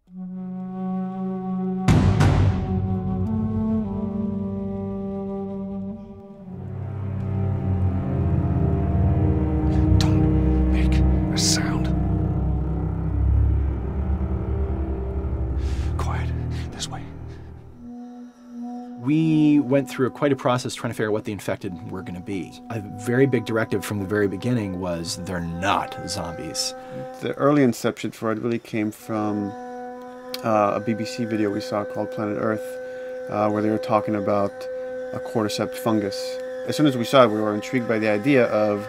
Don't make a sound. Quiet. This way. We went through quite a process trying to figure out what the infected were going to be. A very big directive from the very beginning was they're not zombies. The early inception for it really came from a BBC video we saw called Planet Earth, where they were talking about a cordyceps fungus. As soon as we saw it, we were intrigued by the idea of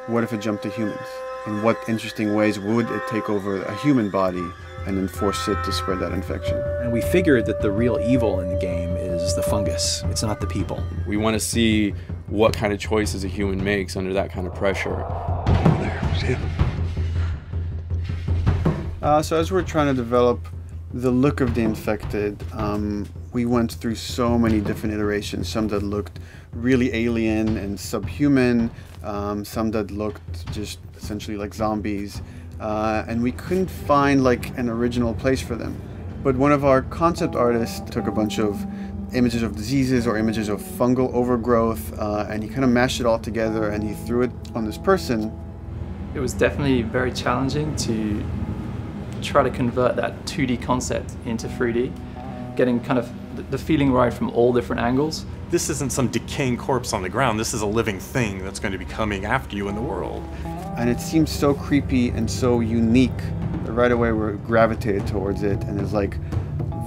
what if it jumped to humans? In what interesting ways would it take over a human body and then force it to spread that infection? And we figured that the real evil in the game is the fungus. It's not the people. We want to see what kind of choices a human makes under that kind of pressure. There, see him? So as we're trying to develop the look of the infected, we went through so many different iterations, some that looked really alien and subhuman, some that looked just essentially like zombies, and we couldn't find like an original place for them. But one of our concept artists took a bunch of images of diseases or images of fungal overgrowth, and he kind of mashed it all together and he threw it on this person. It was definitely very challenging to try to convert that 2D concept into 3D, getting kind of the feeling right from all different angles. This isn't some decaying corpse on the ground. This is a living thing that's going to be coming after you in the world. And it seemed so creepy and so unique that right away we gravitated towards it, and it's like,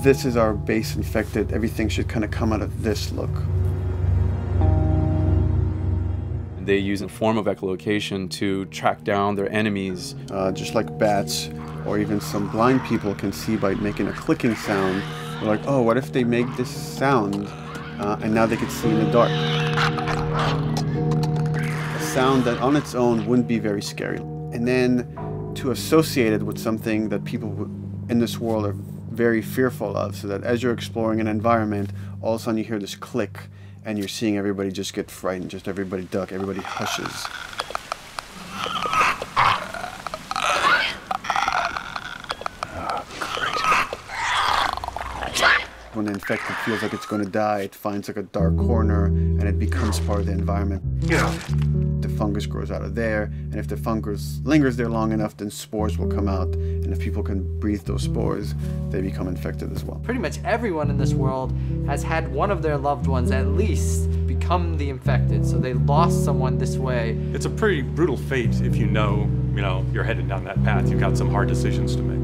this is our base infected. Everything should kind of come out of this look. They use a form of echolocation to track down their enemies. Just like bats, or even some blind people can see by making a clicking sound. They're like, oh, what if they make this sound and now they can see in the dark? A sound that on its own wouldn't be very scary. And then to associate it with something that people in this world are very fearful of, so that as you're exploring an environment, all of a sudden you hear this click and you're seeing everybody just get frightened, just everybody duck, everybody hushes. When the infected feels like it's going to die, it finds like a dark corner and it becomes part of the environment. The fungus grows out of there, and if the fungus lingers there long enough, then spores will come out, and if people can breathe those spores, they become infected as well. Pretty much everyone in this world has had one of their loved ones at least become the infected, so they lost someone this way. It's a pretty brutal fate if you know, you're headed down that path. You've got some hard decisions to make.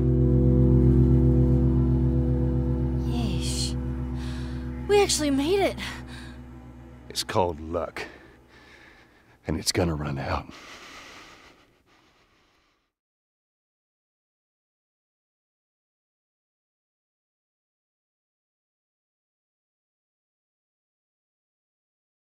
We actually made it. It's called luck. And it's gonna run out.